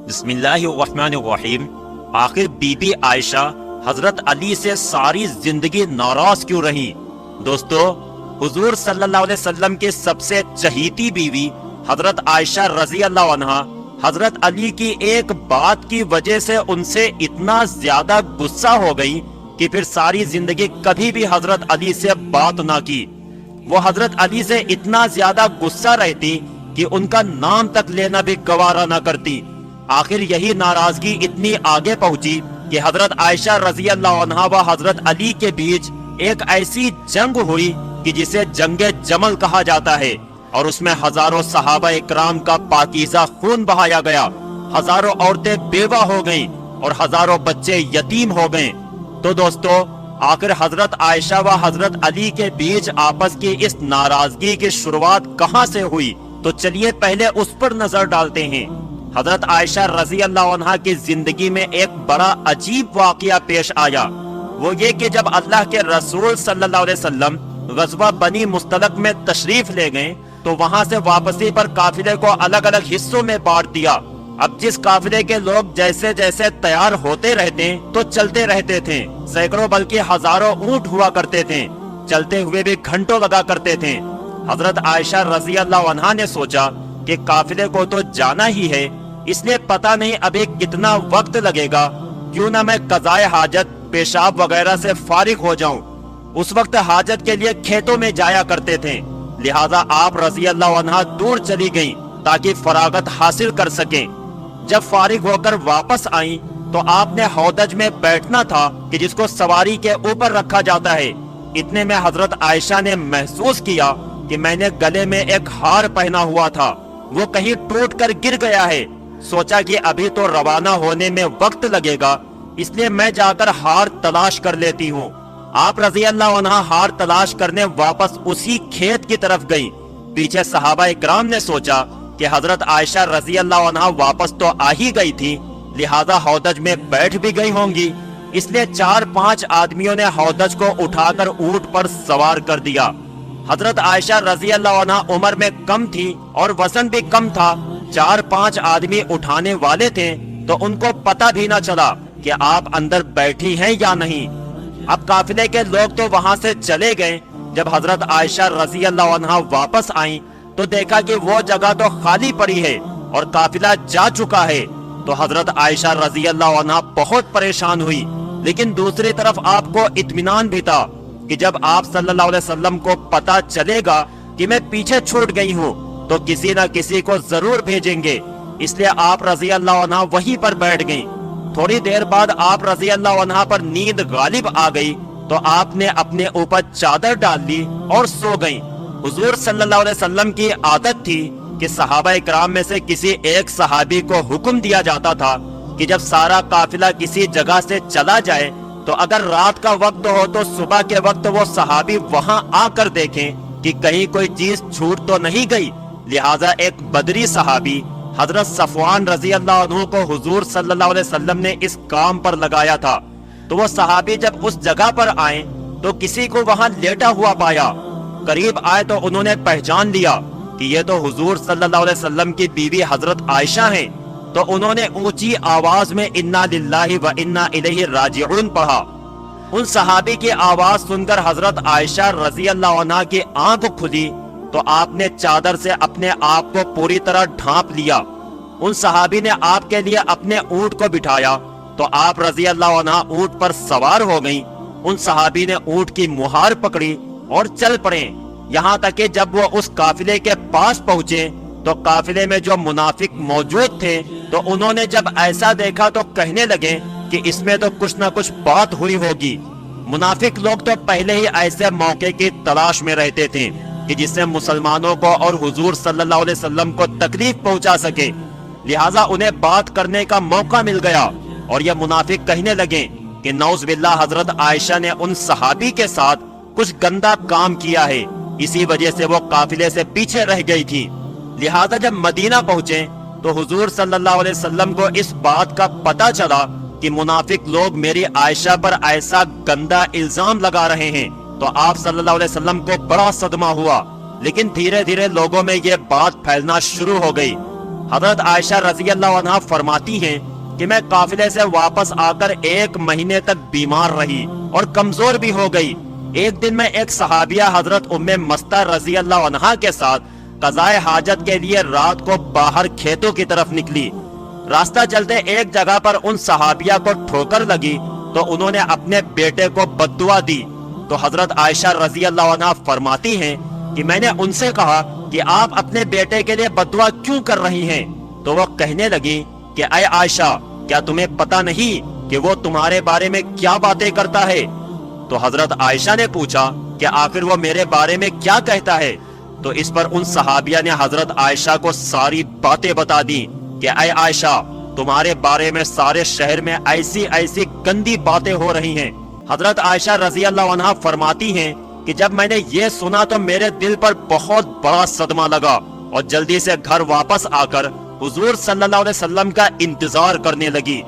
بسم اللہ الرحمن الرحیم۔ آخر بی بی عائشہ حضرت علی سے ساری زندگی ناراض کیوں رہی؟ دوستو، حضور صلی اللہ علیہ وسلم کی سب سے چہیتی بیوی حضرت عائشہ رضی اللہ عنہا حضرت علی کی ایک بات کی وجہ سے ان سے اتنا زیادہ غصہ ہو گئی کہ پھر ساری زندگی کبھی بھی حضرت علی سے بات نہ کی۔ وہ حضرت علی سے اتنا زیادہ غصہ رہتی کہ ان کا نام تک لینا بھی گوارا نہ کرتی۔ آخر یہی ناراضگی اتنی آگے پہنچی کہ حضرت عائشہ رضی اللہ عنہا و حضرت علی کے بیچ ایک ایسی جنگ ہوئی کہ جسے جنگ جمل کہا جاتا ہے، اور اس میں ہزاروں صحابہ اکرام کا پاکیزہ خون بہایا گیا، ہزاروں عورتیں بیوہ ہو گئیں اور ہزاروں بچے یتیم ہو گئیں۔ تو دوستو، آخر حضرت عائشہ و حضرت علی کے بیچ آپس کی اس ناراضگی کی شروعات کہاں سے ہوئی؟ تو چلیے پہلے اس پر نظر ڈالتے ہیں۔ حضرت عائشہ رضی اللہ عنہا کی زندگی میں ایک بڑا عجیب واقعہ پیش آیا۔ وہ یہ کہ جب اللہ کے رسول صلی اللہ علیہ وسلم غزوہ بنی مستلق میں تشریف لے گئے تو وہاں سے واپسی پر قافلے کو الگ الگ حصوں میں بانٹ دیا۔ اب جس قافلے کے لوگ جیسے جیسے تیار ہوتے رہتے تو چلتے رہتے تھے، سینکڑوں بلکہ ہزاروں اونٹ ہوا کرتے تھے، چلتے ہوئے بھی گھنٹوں لگا کرتے تھے۔ حضرت عائشہ رضی اللہ عنہا نے سوچا کہ قافلے کو تو جانا ہی ہے، اس لیے پتہ نہیں ابھی کتنا وقت لگے گا، کیوں نہ میں قضائے حاجت، پیشاب وغیرہ سے فارغ ہو جاؤں۔ اس وقت حاجت کے لیے کھیتوں میں جایا کرتے تھے، لہذا آپ رضی اللہ عنہا دور چلی گئیں تاکہ فراغت حاصل کر سکیں۔ جب فارغ ہو کر واپس آئیں تو آپ نے ہودج میں بیٹھنا تھا کہ جس کو سواری کے اوپر رکھا جاتا ہے۔ اتنے میں حضرت عائشہ نے محسوس کیا کہ میں نے گلے میں ایک ہار پہنا ہوا تھا، وہ کہیں ٹوٹ کر گر گیا ہے۔ سوچا کہ ابھی تو روانہ ہونے میں وقت لگے گا، اس لیے میں جا کر ہار تلاش کر لیتی ہوں۔ آپ رضی اللہ عنہ ہار تلاش کرنے واپس اسی کھیت کی طرف گئیں۔ پیچھے صحابہ اکرام نے سوچا کہ حضرت عائشہ رضی اللہ عنہ واپس تو آ ہی گئی تھی، لہذا ہودج میں بیٹھ بھی گئی ہوں گی، اس لیے 4-5 آدمیوں نے ہودج کو اٹھا کر اونٹ پر سوار کر دیا۔ حضرت عائشہ رضی اللہ عنہ عمر میں کم تھی اور وزن بھی کم تھا، 4-5 آدمی اٹھانے والے تھے تو ان کو پتہ بھی نہ چلا کہ آپ اندر بیٹھی ہیں یا نہیں۔ اب قافلے کے لوگ تو وہاں سے چلے گئے۔ جب حضرت عائشہ رضی اللہ عنہ واپس آئیں تو دیکھا کہ وہ جگہ تو خالی پڑی ہے اور قافلہ جا چکا ہے، تو حضرت عائشہ رضی اللہ عنہ بہت پریشان ہوئی، لیکن دوسری طرف آپ کو اطمینان بھی تھا کہ جب آپ صلی اللہ علیہ وسلم کو پتہ چلے گا کہ میں پیچھے چھوٹ گئی ہوں تو کسی نہ کسی کو ضرور بھیجیں گے، اس لیے آپ رضی اللہ عنہ وہیں پر بیٹھ گئیں۔ تھوڑی دیر بعد آپ رضی اللہ عنہ پر نیند غالب آ گئی تو آپ نے اپنے اوپر چادر ڈال لی اور سو گئیں۔ حضور صلی اللہ علیہ وسلم کی عادت تھی کہ صحابہ اکرام میں سے کسی ایک صحابی کو حکم دیا جاتا تھا کہ جب سارا قافلہ کسی جگہ سے چلا جائے تو اگر رات کا وقت ہو تو صبح کے وقت وہ صحابی وہاں آ کر دیکھیں کہ کہیں کوئی چیز چھوٹ تو نہیں گئی۔ لہٰذا ایک بدری صحابی حضرت صفوان رضی اللہ عنہ کو حضور صلی اللہ علیہ وسلم نے اس کام پر لگایا تھا، تو وہ صحابی جب اس جگہ پر آئیں تو کسی کو وہاں لیٹا ہوا پایا۔ قریب آئے تو انہوں نے پہچان لیا کہ یہ تو حضور صلی اللہ علیہ وسلم کی بیوی حضرت عائشہ ہیں، تو انہوں نے اونچی آواز میں انا للہ و انا الیہ راجعون پڑھا۔ ان صحابی کی آواز سن کر حضرت عائشہ رضی اللہ عنہ کی آنکھ کھلی تو آپ نے چادر سے اپنے آپ کو پوری طرح ڈھانپ لیا۔ ان صحابی نے آپ کے لیے اپنے اونٹ کو بٹھایا تو آپ رضی اللہ عنہ اونٹ پر سوار ہو گئیں۔ ان صحابی نے اونٹ کی مہار پکڑی اور چل پڑے، یہاں تک کہ جب وہ اس قافلے کے پاس پہنچے تو قافلے میں جو منافق موجود تھے تو انہوں نے جب ایسا دیکھا تو کہنے لگے کہ اس میں تو کچھ نہ کچھ بات ہوئی ہوگی۔ منافق لوگ تو پہلے ہی ایسے موقع کی تلاش میں رہتے تھے کہ جس سے مسلمانوں کو اور حضور صلی اللہ علیہ وسلم کو تکلیف پہنچا سکے، لہٰذا انہیں بات کرنے کا موقع مل گیا، اور یہ منافق کہنے لگے کہ نعوذ باللہ حضرت عائشہ نے ان صحابی کے ساتھ کچھ گندا کام کیا ہے، اسی وجہ سے وہ قافلے سے پیچھے رہ گئی تھی۔ لہٰذا جب مدینہ پہنچے تو حضور صلی اللہ علیہ وسلم کو اس بات کا پتہ چلا کہ منافق لوگ میری عائشہ پر ایسا گندا الزام لگا رہے ہیں، تو آپ صلی اللہ علیہ وسلم کو بڑا صدمہ ہوا، لیکن دھیرے دھیرے لوگوں میں یہ بات پھیلنا شروع ہو گئی۔ حضرت عائشہ رضی اللہ عنہا فرماتی ہیں کہ میں قافلے سے واپس آ کر 1 مہینے تک بیمار رہی اور کمزور بھی ہو گئی۔ ایک دن میں ایک صحابیہ حضرت ام مستہ رضی اللہ عنہا کے ساتھ قضاء حاجت کے لیے رات کو باہر کھیتوں کی طرف نکلی۔ راستہ چلتے ایک جگہ پر ان صحابیہ کو ٹھوکر لگی تو انہوں نے اپنے بیٹے کو بد دعا دی۔ تو حضرت عائشہ رضی اللہ عنہا فرماتی ہیں کہ میں نے ان سے کہا کہ آپ اپنے بیٹے کے لیے بد دعا کیوں کر رہی ہیں؟ تو وہ کہنے لگی کہ اے عائشہ، کیا تمہیں پتہ نہیں کہ وہ تمہارے بارے میں کیا باتیں کرتا ہے؟ تو حضرت عائشہ نے پوچھا کہ آخر وہ میرے بارے میں کیا کہتا ہے؟ تو اس پر ان صحابیہ نے حضرت عائشہ کو ساری باتیں بتا دی کہ اے عائشہ، تمہارے بارے میں سارے شہر میں ایسی ایسی گندی باتیں ہو رہی ہیں۔ حضرت عائشہ رضی اللہ عنہا فرماتی ہیں کہ جب میں نے یہ سنا تو میرے دل پر بہت بڑا صدمہ لگا اور جلدی سے گھر واپس آ کر حضور صلی اللہ علیہ وسلم کا انتظار کرنے لگی۔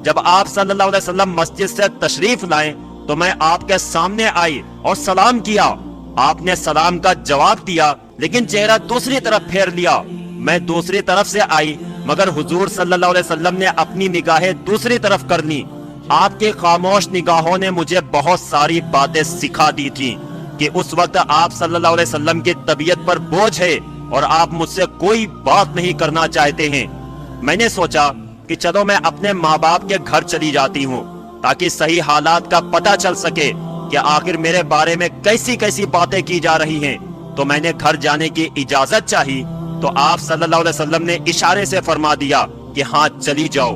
جب آپ صلی اللہ علیہ وسلم مسجد سے تشریف لائیں تو میں آپ کے سامنے آئی اور سلام کیا۔ آپ نے سلام کا جواب دیا لیکن چہرہ دوسری طرف پھیر لیا۔ میں دوسری طرف سے آئی مگر حضور صلی اللہ علیہ وسلم نے اپنی نگاہیں دوسری طرف کر لی۔ آپ کی خاموش نگاہوں نے مجھے بہت ساری باتیں سکھا دی تھی کہ اس وقت آپ صلی اللہ علیہ وسلم کی طبیعت پر بوجھ ہے اور آپ مجھ سے کوئی بات نہیں کرنا چاہتے ہیں۔ میں نے سوچا کہ چلو میں اپنے ماں باپ کے گھر چلی جاتی ہوں تاکہ صحیح حالات کا پتہ چل سکے کہ آخر میرے بارے میں کیسی کیسی باتیں کی جا رہی ہیں۔ تو میں نے گھر جانے کی اجازت چاہی تو آپ صلی اللہ علیہ وسلم نے اشارے سے فرما دیا کہ ہاں چلی جاؤ۔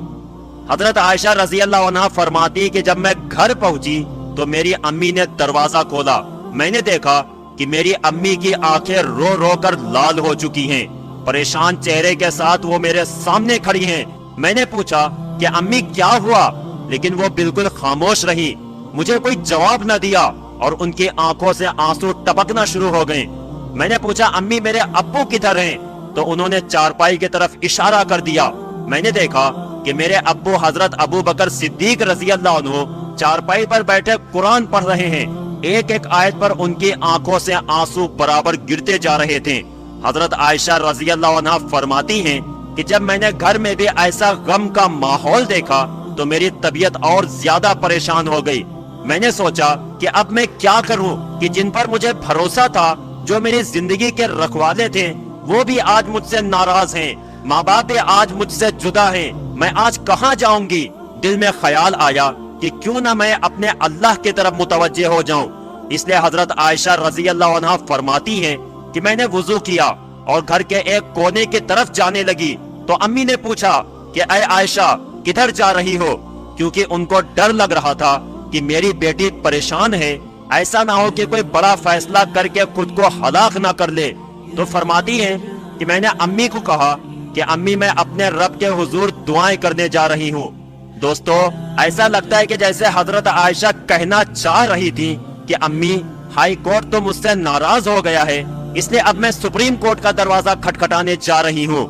حضرت عائشہ رضی اللہ عنہا فرماتی کہ جب میں گھر پہنچی تو میری امی نے دروازہ کھولا۔ میں نے دیکھا کہ میری امی کی آنکھیں رو رو کر لال ہو چکی ہیں۔ پریشان چہرے کے ساتھ وہ میرے سامنے کھڑی ہیں۔ میں نے پوچھا کہ امی کیا ہوا، لیکن وہ بالکل خاموش رہی، مجھے کوئی جواب نہ دیا اور ان کی آنکھوں سے آنسو ٹپکنا شروع ہو گئے۔ میں نے پوچھا امی میرے ابو کدھر ہیں؟ تو انہوں نے چارپائی کی طرف اشارہ کر دیا۔ میں نے دیکھا کہ میرے ابو حضرت ابو بکر صدیق رضی اللہ عنہ چارپائی پر بیٹھے قرآن پڑھ رہے ہیں۔ ایک ایک آیت پر ان کی آنکھوں سے آنسو برابر گرتے جا رہے تھے۔ حضرت عائشہ رضی اللہ عنہا فرماتی ہیں کہ جب میں نے گھر میں بھی ایسا غم کا ماحول دیکھا تو میری طبیعت اور زیادہ پریشان ہو گئی۔ میں نے سوچا کہ اب میں کیا کروں کہ جن پر مجھے بھروسہ تھا، جو میری زندگی کے رکھوالے تھے، وہ بھی آج مجھ سے ناراض ہیں، ماں باپ بھی آج مجھ سے جدا ہیں، میں آج کہاں جاؤں گی؟ دل میں خیال آیا کہ کیوں نہ میں اپنے اللہ کی طرف متوجہ ہو جاؤں۔ اس لیے حضرت عائشہ رضی اللہ عنہا فرماتی ہیں کہ میں نے وضو کیا اور گھر کے ایک کونے کی طرف جانے لگی تو امی نے پوچھا کہ اے عائشہ کدھر جا رہی ہو، کیونکہ ان کو ڈر لگ رہا تھا کہ میری بیٹی پریشان ہے، ایسا نہ ہو کہ کوئی بڑا فیصلہ کر کے خود کو ہلاک نہ کر لے۔ تو فرماتی ہیں کہ میں نے امی کو کہا کہ امی میں اپنے رب کے حضور دعائیں کرنے جا رہی ہوں۔ دوستو، ایسا لگتا ہے کہ جیسے حضرت عائشہ کہنا چاہ رہی تھی کہ امی، ہائی کورٹ تو مجھ سے ناراض ہو گیا ہے، اس لیے اب میں سپریم کورٹ کا دروازہ کھٹکھٹانے جا رہی ہوں۔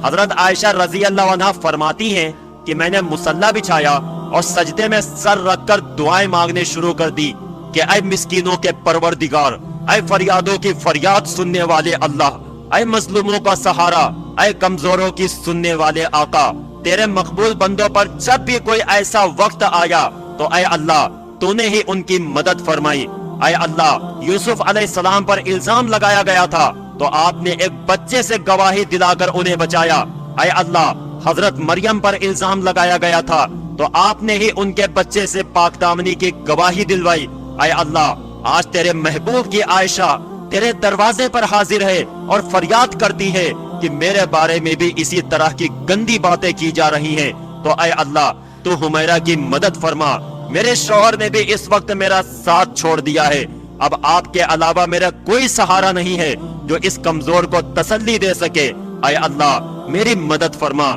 حضرت عائشہ رضی اللہ عنہا فرماتی ہیں کہ میں نے مصلی بچھایا اور سجدے میں سر رکھ کر دعائیں مانگنے شروع کر دی کہ اے مسکینوں کے پروردگار، اے فریادوں کی فریاد سننے والے اللہ، اے مظلوموں کا سہارا، اے کمزوروں کی سننے والے آقا، تیرے مقبول بندوں پر جب بھی کوئی ایسا وقت آیا تو اے اللہ تو نے ہی ان کی مدد فرمائی۔ اے اللہ، یوسف علیہ السلام پر الزام لگایا گیا تھا تو آپ نے ایک بچے سے گواہی دلا کر انہیں بچایا۔ اے اللہ، حضرت مریم پر الزام لگایا گیا تھا تو آپ نے ہی ان کے بچے سے پاک دامنی کی گواہی دلوائی۔ اے اللہ، آج تیرے محبوب کی عائشہ تیرے دروازے پر حاضر ہے اور فریاد کرتی ہے کہ میرے بارے میں بھی اسی طرح کی گندی باتیں کی جا رہی ہیں، تو اے اللہ تو حمیرہ کی مدد فرما۔ میرے شوہر نے بھی اس وقت میرا ساتھ چھوڑ دیا ہے، اب آپ کے علاوہ میرا کوئی سہارا نہیں ہے جو اس کمزور کو تسلی دے سکے، اے اللہ میری مدد فرما۔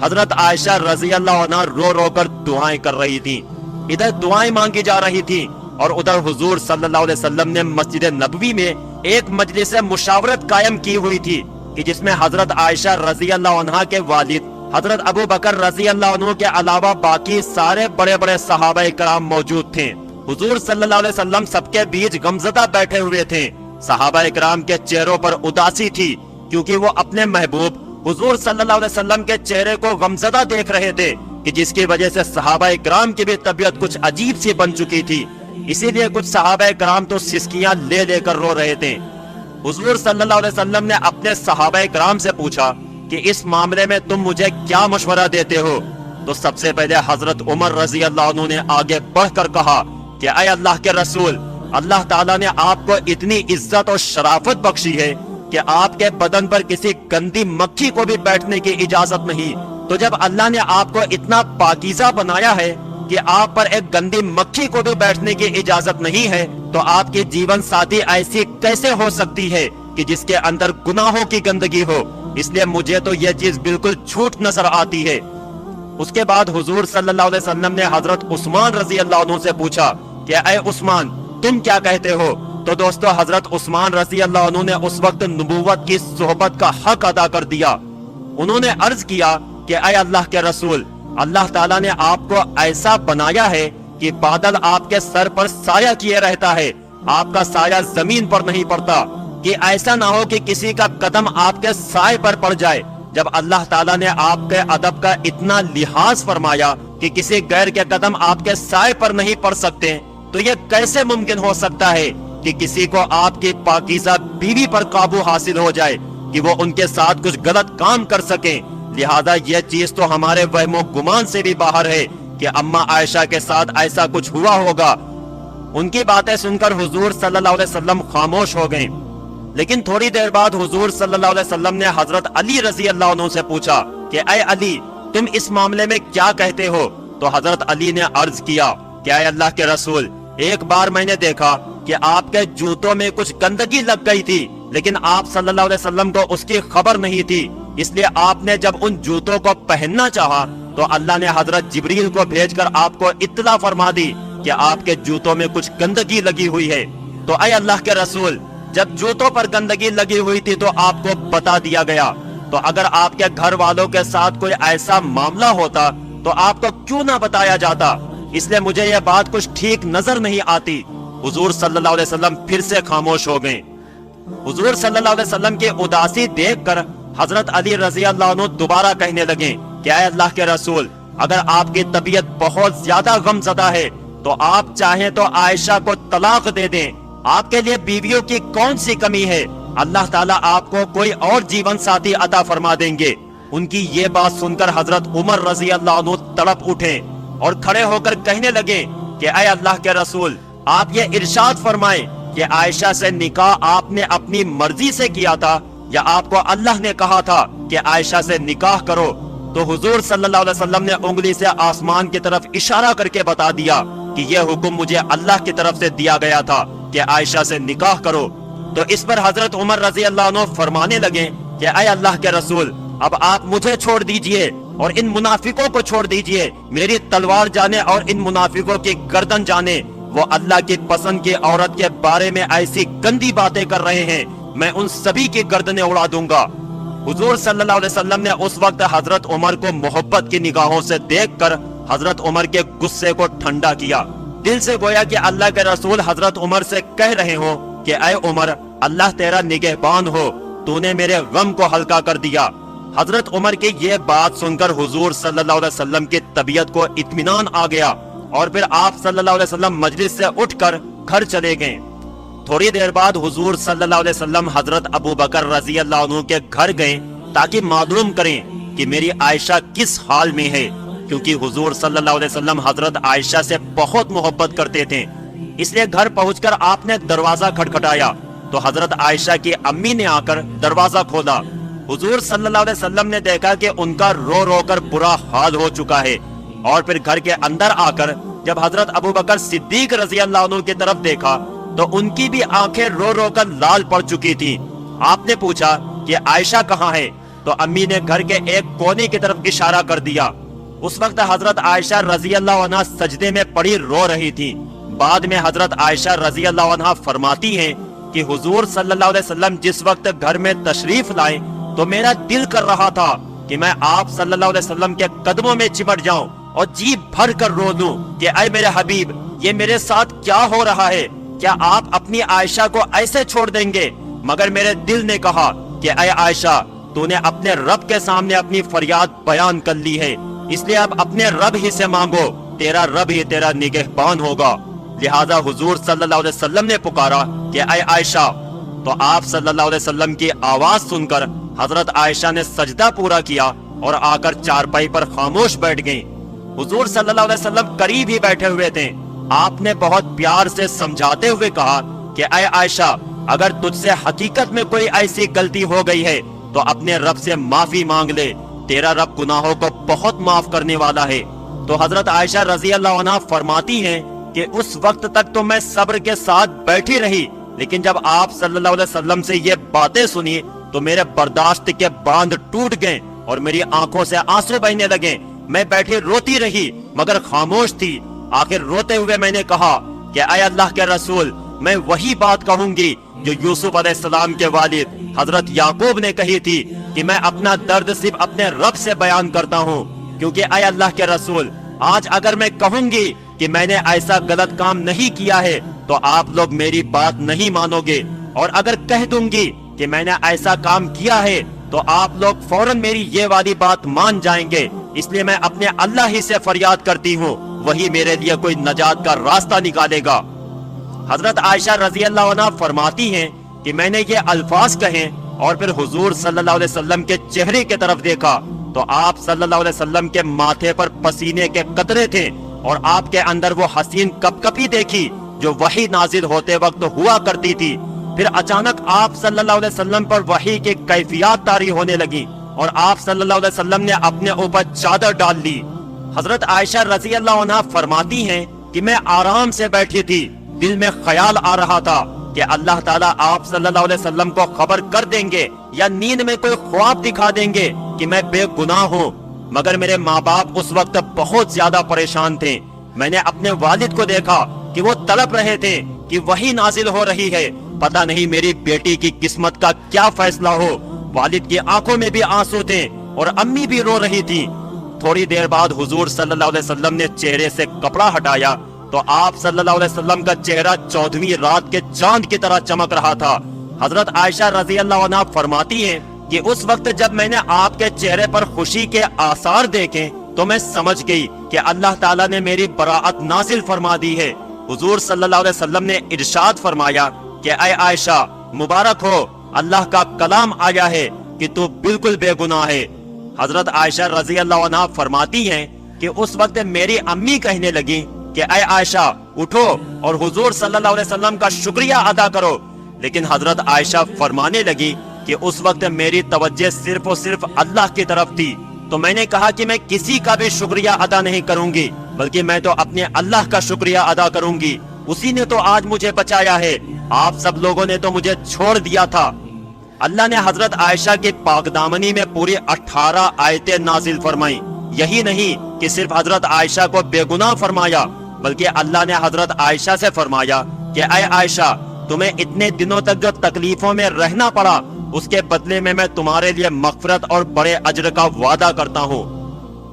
حضرت عائشہ رضی اللہ عنہا رو رو کر دعائیں کر رہی تھی، ادھر دعائیں مانگی جا رہی تھی اور ادھر حضور صلی اللہ علیہ وسلم نے مسجد نبوی میں ایک مجلس مشاورت قائم کی ہوئی تھی کہ جس میں حضرت عائشہ رضی اللہ عنہا کے والد حضرت ابو بکر رضی اللہ عنہ کے علاوہ باقی سارے بڑے بڑے صحابہ کرام موجود تھے۔ حضور صلی اللہ علیہ وسلم سب کے بیچ غمزدہ بیٹھے ہوئے تھے۔ صحابہ کرام کے چہروں پر اداسی تھی کیونکہ وہ اپنے محبوب حضور صلی اللہ علیہ وسلم کے چہرے کو غمزدہ دیکھ رہے تھے کہ جس کی وجہ سے صحابہ کرام کی بھی طبیعت کچھ عجیب سی بن چکی تھی. اسی لیے کچھ صحابہ کرام تو سسکیاں لے لے کر رو رہے تھے. حضور صلی اللہ علیہ وسلم نے اپنے صحابہ کرام سے پوچھا کہ اس معاملے میں تم مجھے کیا مشورہ دیتے ہو؟ تو سب سے پہلے حضرت عمر رضی اللہ عنہ نے آگے بڑھ کر کہا کہ اے اللہ کے رسول، اللہ تعالیٰ نے آپ کو اتنی عزت اور شرافت بخشی ہے کہ آپ کے بدن پر کسی گندی مکھی کو بھی بیٹھنے کی اجازت نہیں. تو جب اللہ نے آپ کو اتنا پاکیزہ بنایا ہے کہ آپ پر ایک گندی مکھی کو بھی بیٹھنے کی اجازت نہیں ہے، تو آپ کی جیون ساتھی ایسی کیسے ہو سکتی ہے کہ جس کے اندر گناہوں کی گندگی ہو؟ اس لیے مجھے تو یہ چیز بالکل جھوٹ نظر آتی ہے. اس کے بعد حضور صلی اللہ علیہ وسلم نے حضرت عثمان رضی اللہ عنہ سے پوچھا کہ اے عثمان، تم کیا کہتے ہو؟ تو دوستو حضرت عثمان رضی اللہ عنہ نے اس وقت نبوت کی صحبت کا حق ادا کر دیا. انہوں نے عرض کیا کہ اے اللہ کے رسول، اللہ تعالیٰ نے آپ کو ایسا بنایا ہے کہ بادل آپ کے سر پر سایہ کیے رہتا ہے، آپ کا سایہ زمین پر نہیں پڑتا، کہ ایسا نہ ہو کہ کسی کا قدم آپ کے سائے پر پڑ جائے. جب اللہ تعالیٰ نے آپ کے ادب کا اتنا لحاظ فرمایا کہ کسی غیر کے قدم آپ کے سائے پر نہیں پڑ سکتے، تو یہ کیسے ممکن ہو سکتا ہے کہ کسی کو آپ کی پاکیزہ بیوی پر قابو حاصل ہو جائے کہ وہ ان کے ساتھ کچھ غلط کام کر سکیں؟ لہذا یہ چیز تو ہمارے وہم و گمان سے بھی باہر ہے کہ اماں عائشہ کے ساتھ ایسا کچھ ہوا ہوگا. ان کی باتیں سن کر حضور صلی اللہ علیہ وسلم خاموش ہو گئے. لیکن تھوڑی دیر بعد حضور صلی اللہ علیہ وسلم نے حضرت علی رضی اللہ عنہ سے پوچھا کہ اے علی، تم اس معاملے میں کیا کہتے ہو؟ تو حضرت علی نے عرض کیا کہ اے اللہ کے رسول، ایک بار میں نے دیکھا کہ آپ کے جوتوں میں کچھ گندگی لگ گئی تھی، لیکن آپ صلی اللہ علیہ وسلم کو اس کی خبر نہیں تھی. اس لیے آپ نے جب ان جوتوں کو پہننا چاہا تو اللہ نے حضرت جبریل کو بھیج کر آپ کو اطلاع فرما دی کہ آپ کے جوتوں میں کچھ گندگی لگی ہوئی ہے. تو اے اللہ کے رسول، جب جوتوں پر گندگی لگی ہوئی تھی تو آپ کو بتا دیا گیا، تو اگر آپ کے گھر والوں کے ساتھ کوئی ایسا معاملہ ہوتا تو آپ کو کیوں نہ بتایا جاتا؟ اس لیے مجھے یہ بات کچھ ٹھیک نظر نہیں آتی. حضور صلی اللہ علیہ وسلم پھر سے خاموش ہو گئے. حضور صلی اللہ علیہ وسلم کی اداسی دیکھ کر حضرت علی رضی اللہ عنہ دوبارہ کہنے لگے کہ اے اللہ کے رسول، اگر آپ کی طبیعت بہت زیادہ غم زدہ ہے تو آپ چاہیں تو عائشہ کو طلاق دے دیں. آپ کے لیے بیویوں کی کون سی کمی ہے؟ اللہ تعالیٰ آپ کو کوئی اور جیون ساتھی عطا فرما دیں گے. ان کی یہ بات سن کر حضرت عمر رضی اللہ عنہ تڑپ اٹھے اور کھڑے ہو کر کہنے لگے کہ اے اللہ کے رسول، آپ یہ ارشاد فرمائیں کہ عائشہ سے نکاح آپ نے اپنی مرضی سے کیا تھا یا آپ کو اللہ نے کہا تھا کہ عائشہ سے نکاح کرو؟ تو حضور صلی اللہ علیہ وسلم نے انگلی سے آسمان کی طرف اشارہ کر کے بتا دیا کہ یہ حکم مجھے اللہ کی طرف سے دیا گیا تھا کہ عائشہ سے نکاح کرو. تو اس پر حضرت عمر رضی اللہ عنہ فرمانے لگے کہ اے اللہ کے رسول، اب آپ مجھے چھوڑ دیجئے اور ان منافقوں کو چھوڑ دیجئے. میری تلوار جانے اور ان منافقوں کی گردن جانے. وہ اللہ کی پسند کی عورت کے بارے میں ایسی گندی باتیں کر رہے ہیں، میں ان سبھی کی گردنیں اڑا دوں گا. حضور صلی اللہ علیہ وسلم نے اس وقت حضرت عمر کو محبت کی نگاہوں سے دیکھ کر حضرت عمر کے غصے کو ٹھنڈا کیا. دل سے گویا کہ اللہ کے رسول حضرت عمر سے کہہ رہے ہوں کہ اے عمر، اللہ تیرا نگہبان ہو، تو نے میرے غم کو ہلکا کر دیا. حضرت عمر کی یہ بات سن کر حضور صلی اللہ علیہ وسلم کی طبیعت کو اطمینان آ گیا اور پھر آپ صلی اللہ علیہ وسلم مجلس سے اٹھ کر گھر چلے گئے. تھوڑی دیر بعد حضور صلی اللہ علیہ وسلم حضرت ابو بکر رضی اللہ عنہ کے گھر گئے تاکہ معلوم کریں کہ میری عائشہ کس حال میں ہے، کیونکہ حضور صلی اللہ علیہ وسلم حضرت عائشہ سے بہت محبت کرتے تھے. اس لیے گھر پہنچ کر آپ نے دروازہ کھٹکھٹایا تو حضرت عائشہ کی امی نے آ کر دروازہ کھولا. حضور صلی اللہ علیہ وسلم نے دیکھا کہ ان کا رو رو کر برا حال ہو چکا ہے، اور پھر گھر کے اندر آ کر جب حضرت ابو بکر صدیق رضی اللہ عنہ کی طرف دیکھا تو ان کی بھی آنکھیں رو رو کر لال پڑ چکی تھی. آپ نے پوچھا کہ عائشہ کہاں ہے؟ تو امی نے گھر کے ایک کونے کی طرف اشارہ کر دیا. اس وقت حضرت عائشہ رضی اللہ عنہ سجدے میں پڑی رو رہی تھی. بعد میں حضرت عائشہ رضی اللہ عنہ فرماتی ہیں کہ حضور صلی اللہ علیہ وسلم جس وقت گھر میں تشریف لائے تو میرا دل کر رہا تھا کہ میں آپ صلی اللہ علیہ وسلم کے قدموں میں چمٹ جاؤں اور جی بھر کر رو دوں کہ اے میرے حبیب، یہ میرے ساتھ کیا ہو رہا ہے؟ کیا آپ اپنی عائشہ کو ایسے چھوڑ دیں گے؟ مگر میرے دل نے کہا کہ اے عائشہ، تو نے اپنے رب کے سامنے اپنی فریاد بیان کر لی ہے، اس لیے اب اپنے رب ہی سے مانگو، تیرا رب ہی تیرا نگہبان ہوگا۔ لہذا حضور صلی اللہ علیہ وسلم نے پکارا کہ اے عائشہ، تو آپ صلی اللہ علیہ وسلم کی آواز سن کر حضرت عائشہ نے سجدہ پورا کیا اور آ کر چارپائی پر خاموش بیٹھ گئیں۔ حضور صلی اللہ علیہ وسلم قریب ہی بیٹھے ہوئے تھے۔ آپ نے بہت پیار سے سمجھاتے ہوئے کہا کہ اے عائشہ، اگر تجھ سے حقیقت میں کوئی ایسی غلطی ہو گئی ہے تو اپنے رب سے معافی مانگ لے، تیرا رب گناہوں کو بہت معاف کرنے والا ہے۔ تو حضرت عائشہ رضی اللہ عنہ فرماتی ہیں کہ اس وقت تک تو میں صبر کے ساتھ بیٹھی رہی، لیکن جب آپ صلی اللہ علیہ وسلم سے یہ باتیں سنی تو میرے برداشت کے باندھ ٹوٹ گئے اور میری آنکھوں سے آنسو بہنے لگے۔ میں بیٹھی روتی رہی مگر خاموش تھی۔ آخر روتے ہوئے میں نے کہا کہ اے اللہ کے رسول، میں وہی بات کہوں گی جو یوسف علیہ السلام کے والد حضرت یعقوب نے کہی تھی کہ میں اپنا درد صرف اپنے رب سے بیان کرتا ہوں، کیونکہ اے اللہ کے رسول، آج اگر میں کہوں گی کہ میں نے ایسا غلط کام نہیں کیا ہے تو آپ لوگ میری بات نہیں مانو گے، اور اگر کہہ دوں گی کہ میں نے ایسا کام کیا ہے تو آپ لوگ فوراً میری یہ والی بات مان جائیں گے۔ اس لیے میں اپنے اللہ ہی سے فریاد کرتی ہوں، وہی میرے لیے کوئی نجات کا راستہ نکالے گا۔ حضرت عائشہ رضی اللہ عنہ فرماتی ہیں کہ میں نے یہ الفاظ کہیں اور پھر حضور صلی اللہ علیہ وسلم کے چہرے کی طرف دیکھا تو آپ صلی اللہ علیہ وسلم کے ماتھے پر پسینے کے قطرے تھے اور آپ کے اندر وہ حسین کپکپی دیکھی جو وحی نازل ہوتے وقت ہوا کرتی تھی۔ پھر اچانک آپ صلی اللہ علیہ وسلم پر وحی کی کیفیات طاری ہونے لگی اور آپ صلی اللہ علیہ وسلم نے اپنے اوپر چادر ڈال لی۔ حضرت عائشہ رضی اللہ عنہ فرماتی ہیں کہ میں آرام سے بیٹھی تھی، دل میں خیال آ رہا تھا کہ اللہ تعالیٰ آپ صلی اللہ علیہ وسلم کو خبر کر دیں گے یا نیند میں کوئی خواب دکھا دیں گے کہ میں بے گناہ ہوں، مگر میرے ماں باپ اس وقت بہت زیادہ پریشان تھے۔ میں نے اپنے والد کو دیکھا کہ وہ تڑپ رہے تھے کہ وہی نازل ہو رہی ہے، پتہ نہیں میری بیٹی کی قسمت کا کیا فیصلہ ہو۔ والد کی آنکھوں میں بھی آنسو تھے اور امی بھی رو رہی تھی۔ تھوڑی دیر بعد حضور صلی اللہ علیہ وسلم نے چہرے سے کپڑا ہٹایا تو آپ صلی اللہ علیہ وسلم کا چہرہ 14ویں رات کے چاند کی طرح چمک رہا تھا۔ حضرت عائشہ رضی اللہ عنہ فرماتی ہیں کہ اس وقت جب میں نے آپ کے چہرے پر خوشی کے آثار دیکھے تو میں سمجھ گئی کہ اللہ تعالیٰ نے میری براءت نازل فرما دی ہے۔ حضور صلی اللہ علیہ وسلم نے ارشاد فرمایا کہ اے عائشہ، مبارک ہو، اللہ کا کلام آیا ہے کہ تو بالکل بے گناہ ہے۔ حضرت عائشہ رضی اللہ عنہ فرماتی ہیں کہ اس وقت میری امی کہنے لگی کہ اے عائشہ اٹھو اور حضور صلی اللہ علیہ وسلم کا شکریہ ادا کرو، لیکن حضرت عائشہ فرمانے لگی کہ اس وقت میری توجہ صرف اور صرف اللہ کی طرف تھی، تو میں نے کہا کہ میں کسی کا بھی شکریہ ادا نہیں کروں گی، بلکہ میں تو اپنے اللہ کا شکریہ ادا کروں گی، اسی نے تو آج مجھے بچایا ہے، آپ سب لوگوں نے تو مجھے چھوڑ دیا تھا۔ اللہ نے حضرت عائشہ کی پاک دامنی میں پوری 18 آیتیں نازل فرمائیں۔ یہی نہیں کہ صرف حضرت عائشہ کو بے گناہ فرمایا، بلکہ اللہ نے حضرت عائشہ سے فرمایا کہ اے عائشہ، تمہیں اتنے دنوں تک جو تکلیفوں میں رہنا پڑا، اس کے بدلے میں تمہارے لیے مغفرت اور بڑے اجر کا وعدہ کرتا ہوں۔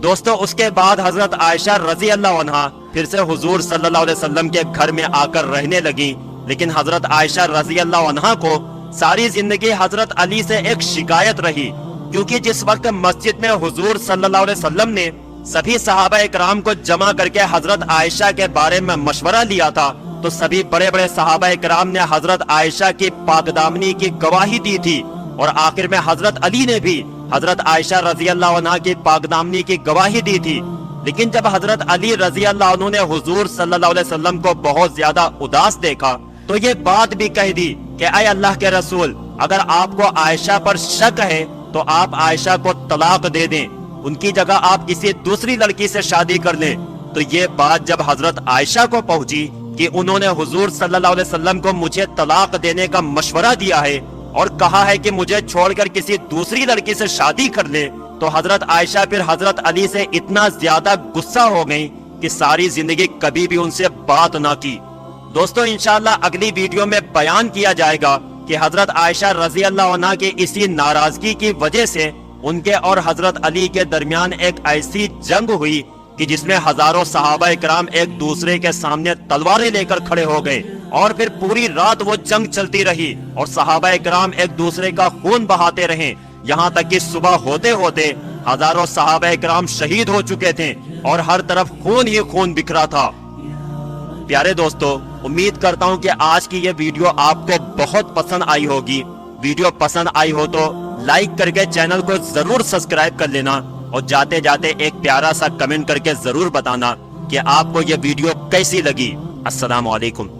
دوستو، اس کے بعد حضرت عائشہ رضی اللہ عنہ پھر سے حضور صلی اللہ علیہ وسلم کے گھر میں آ کر رہنے لگی، لیکن حضرت عائشہ رضی اللہ عنہ کو ساری زندگی حضرت علی سے ایک شکایت رہی، کیونکہ جس وقت مسجد میں حضور صلی اللہ علیہ وسلم نے سبھی صحابہ اکرام کو جمع کر کے حضرت عائشہ کے بارے میں مشورہ لیا تھا تو سبھی بڑے بڑے صحابہ اکرام نے حضرت عائشہ کی پاک دامنی کی گواہی دی تھی، اور آخر میں حضرت علی نے بھی حضرت عائشہ رضی اللہ عنہ کی پاک دامنی کی گواہی دی تھی۔ لیکن جب حضرت علی رضی اللہ عنہ نے حضور صلی اللہ علیہ وسلم کو بہت زیادہ اداس دیکھا تو یہ بات بھی کہہ دی کہ اے اللہ کے رسول، اگر آپ کو عائشہ پر شک ہے تو آپ عائشہ کو طلاق دے دیں، ان کی جگہ آپ کسی دوسری لڑکی سے شادی کر لیں۔ تو یہ بات جب حضرت عائشہ کو پہنچی کہ انہوں نے حضور صلی اللہ علیہ وسلم کو مجھے طلاق دینے کا مشورہ دیا ہے اور کہا ہے کہ مجھے چھوڑ کر کسی دوسری لڑکی سے شادی کر لے، تو حضرت عائشہ پھر حضرت علی سے اتنا زیادہ غصہ ہو گئی کہ ساری زندگی کبھی بھی ان سے بات نہ کی۔ دوستو، انشاءاللہ اگلی ویڈیو میں بیان کیا جائے گا کہ حضرت عائشہ رضی اللہ عنہ کی اسی ناراضگی کی وجہ سے ان کے اور حضرت علی کے درمیان ایک ایسی جنگ ہوئی کہ جس میں ہزاروں صحابہ اکرام ایک دوسرے کے سامنے تلواریں لے کر کھڑے ہو گئے، اور پھر پوری رات وہ جنگ چلتی رہی اور صحابہ اکرام ایک دوسرے کا خون بہاتے رہے، یہاں تک کہ صبح ہوتے ہوتے ہزاروں صحابہ اکرام شہید ہو چکے تھے اور ہر طرف خون ہی خون بکھرا تھا۔ پیارے دوستو، امید کرتا ہوں کہ آج کی یہ ویڈیو آپ کو بہت پسند آئی ہوگی۔ ویڈیو پسند آئی ہو تو لائک کر کے چینل کو ضرور سبسکرائب کر لینا، اور جاتے جاتے ایک پیارا سا کمنٹ کر کے ضرور بتانا کہ آپ کو یہ ویڈیو کیسی لگی۔ السلام علیکم۔